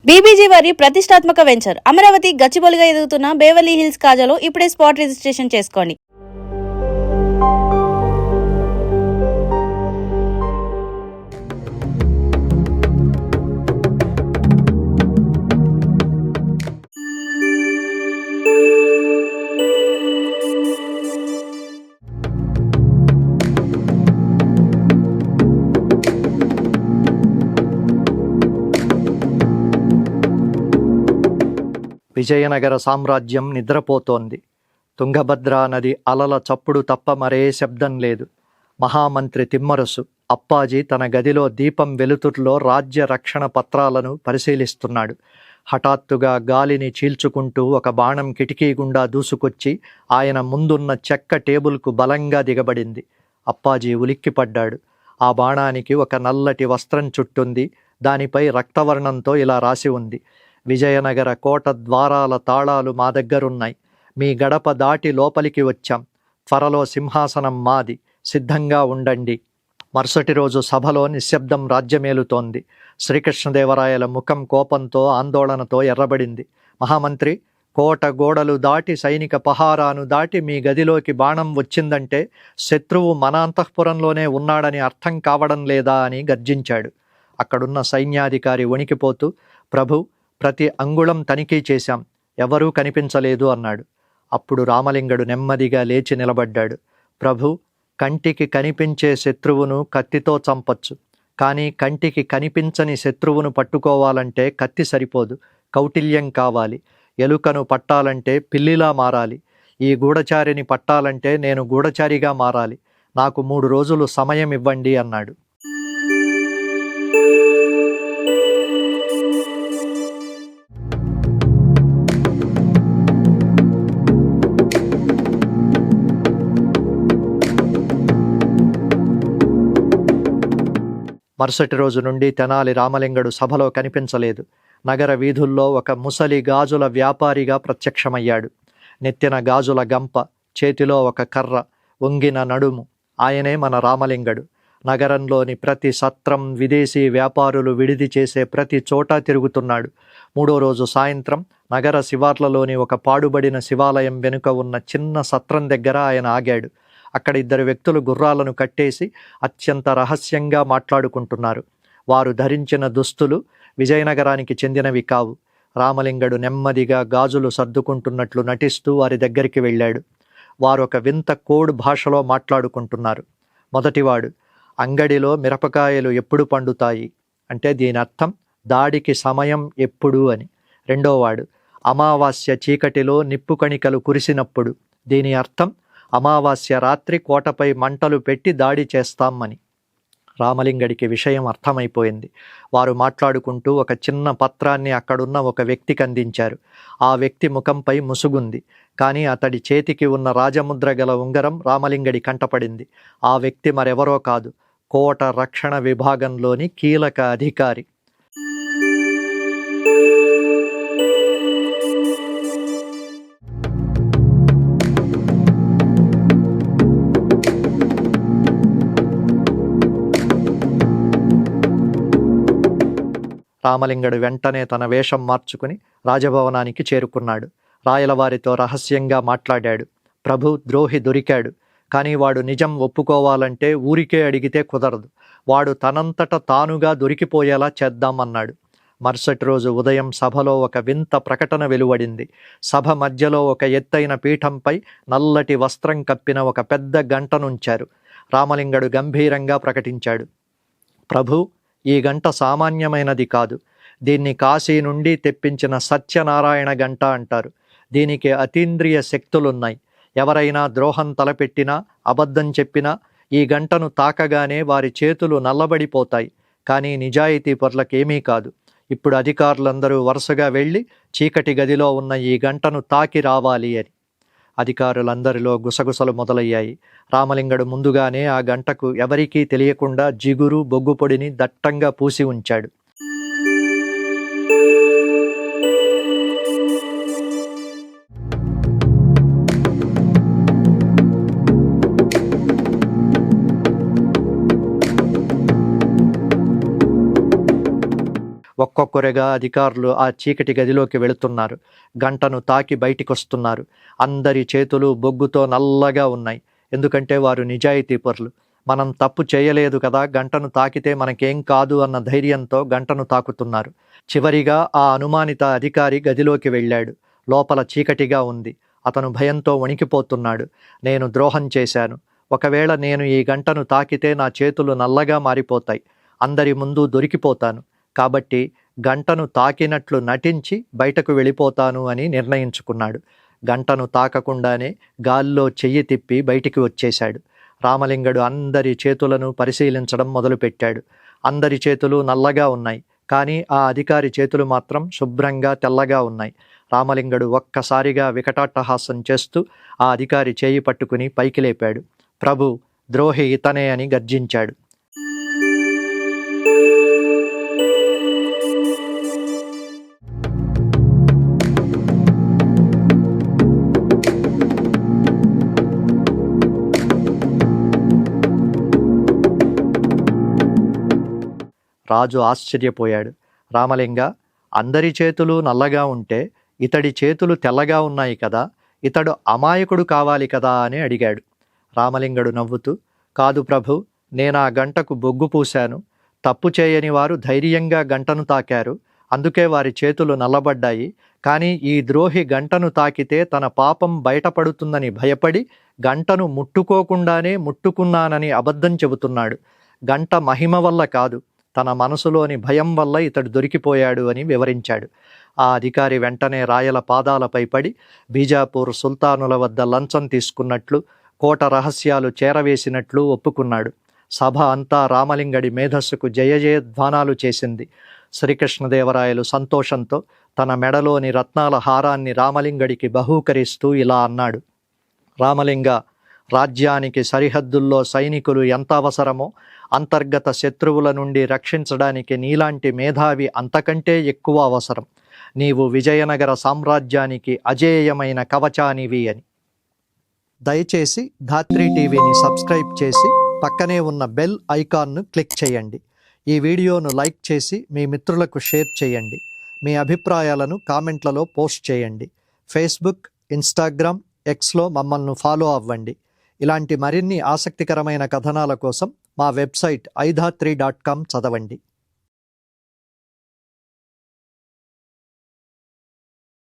BBG వారి ప్రతిష్టాత్మక venture Amaravati గచ్చిబౌలిగా ఎదుగుతున్న బేవర్లీ హిల్స్ కాజాలో ఇప్పుడే స్పాట్ రిజిస్ట్రేషన్ చేసుకోండి. విజయనగర సామ్రాజ్యం నిద్రపోతోంది. తుంగభద్రా నది అలల చప్పుడు తప్ప మరే శబ్దం లేదు. మహామంత్రి తిమ్మరసు అప్పాజీ తన గదిలో దీపం వెలుతురులో రాజ్య రక్షణ పత్రాలను పరిశీలిస్తున్నాడు. హఠాత్తుగా గాలిని చీల్చుకుంటూ ఒక బాణం కిటికీ గుండా దూసుకొచ్చి ఆయన ముందున్న చెక్క టేబుల్కు బలంగా దిగబడింది. అప్పాజీ ఉలిక్కిపడ్డాడు. ఆ బాణానికి ఒక నల్లటి వస్త్రం చుట్టుంది. దానిపై రక్తవర్ణంతో ఇలా రాసి ఉంది: విజయనగర కోట ద్వారాల తాళాలు మా దగ్గరున్నాయి. మీ గడప దాటి లోపలికి వచ్చాం. త్వరలో సింహాసనం మాది. సిద్ధంగా ఉండండి. మరుసటి రోజు సభలో నిశ్శబ్దం రాజ్యమేలుతోంది. శ్రీకృష్ణదేవరాయల ముఖం కోపంతో ఆందోళనతో ఎర్రబడింది. మహామంత్రి, కోట గోడలు దాటి సైనిక పహారాను దాటి మీ గదిలోకి బాణం వచ్చిందంటే శత్రువు మన అంతఃపురంలోనే ఉన్నాడని అర్థం కావడం లేదా అని గర్జించాడు. అక్కడున్న సైన్యాధికారి వణికిపోతూ, ప్రభు, ప్రతి అంగుళం తనిఖీ చేశాం, ఎవరూ కనిపించలేదు అన్నాడు. అప్పుడు రామలింగడు నెమ్మదిగా లేచి నిలబడ్డాడు. ప్రభు, కంటికి కనిపించే శత్రువును కత్తితో చంపొచ్చు, కానీ కంటికి కనిపించని శత్రువును పట్టుకోవాలంటే కత్తి సరిపోదు, కౌటిల్యం కావాలి. ఎలుకను పట్టాలంటే పిల్లిలా మారాలి. ఈ గూఢచారిని పట్టాలంటే నేను గూఢచారిగా మారాలి. నాకు 3 రోజులు సమయం ఇవ్వండి అన్నాడు. మరుసటి రోజు నుండి తెనాలి రామలింగడు సభలో కనిపించలేదు. నగర వీధుల్లో ఒక ముసలి గాజుల వ్యాపారిగా ప్రత్యక్షమయ్యాడు. నెత్తిన గాజుల గంప, చేతిలో ఒక కర్ర, వంగిన నడుము. ఆయనే మన రామలింగడు. నగరంలోని ప్రతి సత్రం, విదేశీ వ్యాపారులు విడిది చేసే ప్రతి చోట తిరుగుతున్నాడు. 3వ రోజు సాయంత్రం నగర శివార్లలోని ఒక పాడుబడిన శివాలయం వెనుక ఉన్న చిన్న సత్రం దగ్గర ఆయన ఆగాడు. అక్కడ 2 వ్యక్తులు గుర్రాలను కట్టేసి అత్యంత రహస్యంగా మాట్లాడుకుంటున్నారు. వారు ధరించిన దుస్తులు విజయనగరానికి చెందినవి కావు. రామలింగడు నెమ్మదిగా గాజులు సర్దుకుంటున్నట్లు నటిస్తూ వారి దగ్గరికి వెళ్ళాడు. వారు ఒక వింత కోడ్ భాషలో మాట్లాడుకుంటున్నారు. మొదటివాడు, అంగడిలో మిరపకాయలు ఎప్పుడు పండుతాయి అంటే దీని అర్థం దాడికి సమయం ఎప్పుడు అని. రెండోవాడు, అమావాస్య చీకటిలో నిప్పు కణికలు కురిసినప్పుడు, దీని అర్థం అమావాస్య రాత్రి కోటపై మంటలు పెట్టి దాడి చేస్తామని. రామలింగడికి విషయం అర్థమైపోయింది. వారు మాట్లాడుకుంటూ ఒక చిన్న పత్రాన్ని అక్కడున్న ఒక వ్యక్తికి అందించారు. ఆ వ్యక్తి ముఖంపై ముసుగుంది, కానీ అతడి చేతికి ఉన్న రాజముద్ర గల ఉంగరం రామలింగడి కంటపడింది. ఆ వ్యక్తి మరెవరో కాదు, కోట రక్షణ విభాగంలోని కీలక అధికారి. రామలింగడు వెంటనే తన వేషం మార్చుకుని రాజభవనానికి చేరుకున్నాడు. రాయలవారితో రహస్యంగా మాట్లాడాడు. ప్రభు, ద్రోహి దొరికాడు, కానీ వాడు నిజం ఒప్పుకోవాలంటే ఊరికే అడిగితే కుదరదు. వాడు తనంతట తానుగా దొరికిపోయేలా చేద్దామన్నాడు. మరుసటి రోజు ఉదయం సభలో ఒక వింత ప్రకటన వెలువడింది. సభ మధ్యలో ఒక ఎత్తైన పీఠంపై నల్లటి వస్త్రం కప్పిన ఒక పెద్ద గంటనుంచారు. రామలింగడు గంభీరంగా ప్రకటించాడు, ప్రభు, ఈ గంట సామాన్యమైనది కాదు. దీన్ని కాశీ నుండి తెప్పించిన సత్యనారాయణ గంట అంటారు. దీనికి అతీంద్రియ శక్తులున్నాయి. ఎవరైనా ద్రోహం తలపెట్టినా, అబద్ధం చెప్పినా ఈ గంటను తాకగానే వారి చేతులు నల్లబడిపోతాయి. కానీ నిజాయితీ పరులకేమీ కాదు. ఇప్పుడు అధికారులందరూ వరుసగా వెళ్ళి చీకటి గదిలో ఉన్న ఈ గంటను తాకి రావాలి అని. అధికారులందరిలో గుసగుసలు మొదలయ్యాయి. రామలింగడు ముందుగానే ఆ గంటకు ఎవరికీ తెలియకుండా జిగురు, బొగ్గు పొడిని దట్టంగా పూసి ఉంచాడు. ఒక్కొక్కరుగా అధికారులు ఆ చీకటి గదిలోకి వెళుతున్నారు. గంటను తాకి బయటికొస్తున్నారు. అందరి చేతులు బొగ్గుతో నల్లగా ఉన్నాయి. ఎందుకంటే వారు నిజాయితీపరులు. మనం తప్పు చేయలేదు కదా, గంటను తాకితే మనకేం కాదు అన్న ధైర్యంతో గంటను తాకుతున్నారు. చివరిగా ఆ అనుమానిత అధికారి గదిలోకి వెళ్ళాడు. లోపల చీకటిగా ఉంది. అతను భయంతో వణికిపోతున్నాడు. నేను ద్రోహం చేశాను. ఒకవేళ నేను ఈ గంటను తాకితే నా చేతులు నల్లగా మారిపోతాయి. అందరి ముందు దొరికిపోతాను. కాబట్టి గంటను తాకినట్లు నటించి బయటకు వెళ్ళిపోతాను అని నిర్ణయించుకున్నాడు. గంటను తాకకుండానే గాల్లో చెయ్యి తిప్పి బయటికి వచ్చేశాడు. రామలింగడు అందరి చేతులను పరిశీలించడం మొదలుపెట్టాడు. అందరి చేతులు నల్లగా ఉన్నాయి. కానీ ఆ అధికారి చేతులు మాత్రం శుభ్రంగా తెల్లగా ఉన్నాయి. రామలింగడు ఒక్కసారిగా వికటాట్టహాసం చేస్తూ ఆ అధికారి చేయి పట్టుకుని పైకి లేపాడు. ప్రభు, ద్రోహి ఇతనే అని గర్జించాడు. రాజు ఆశ్చర్యపోయాడు. రామలింగ, అందరి చేతులు నల్లగా ఉంటే ఇతడి చేతులు తెల్లగా ఉన్నాయి కదా, ఇతడు అమాయకుడు కావాలి కదా అని అడిగాడు. రామలింగడు నవ్వుతూ, కాదు ప్రభు, నేనా గంటకు బొగ్గు పూశాను. తప్పు చేయని వారు ధైర్యంగా గంటను తాకారు. అందుకే వారి చేతులు నల్లబడ్డాయి. కానీ ఈ ద్రోహి గంటను తాకితే తన పాపం బయటపడుతుందని భయపడి గంటను ముట్టుకోకుండానే ముట్టుకున్నానని అబద్ధం చెబుతున్నాడు. గంట మహిమ వల్ల కాదు, తన మనసులోని భయం వల్ల ఇతడు దొరికిపోయాడు అని వివరించాడు. ఆ అధికారి వెంటనే రాయల పాదాలపై పడి బీజాపూర్ సుల్తానుల వద్ద లంచం తీసుకున్నట్లు, కోట రహస్యాలు చేరవేసినట్లు ఒప్పుకున్నాడు. సభ అంతా రామలింగడి మేధస్సుకు జయజయధ్వానాలు చేసింది. శ్రీకృష్ణదేవరాయలు సంతోషంతో తన మెడలోని రత్నాల హారాన్ని రామలింగడికి బహూకరిస్తూ ఇలా అన్నాడు. రామలింగ, రాజ్యానికి సరిహద్దుల్లో సైనికులు ఎంత అవసరమో అంతర్గత శత్రువుల నుండి రక్షించడానికి నీలాంటి మేధావి అంతకంటే ఎక్కువ అవసరం. నీవు విజయనగర సామ్రాజ్యానికి అజేయమైన కవచానివి అని. దయచేసి ధాత్రి టీవీని సబ్స్క్రైబ్ చేసి పక్కనే ఉన్న బెల్ ఐకాన్ను క్లిక్ చేయండి. ఈ వీడియోను లైక్ చేసి మీ మిత్రులకు షేర్ చేయండి. మీ అభిప్రాయాలను కామెంట్లలో పోస్ట్ చేయండి. ఫేస్బుక్, ఇన్స్టాగ్రామ్, ఎక్స్లో మమ్మల్ని ఫాలో అవ్వండి. ఇలాంటి మరిన్ని ఆసక్తికరమైన కథనాల కోసం మా వెబ్సైట్ iDhatri.com చదవండి.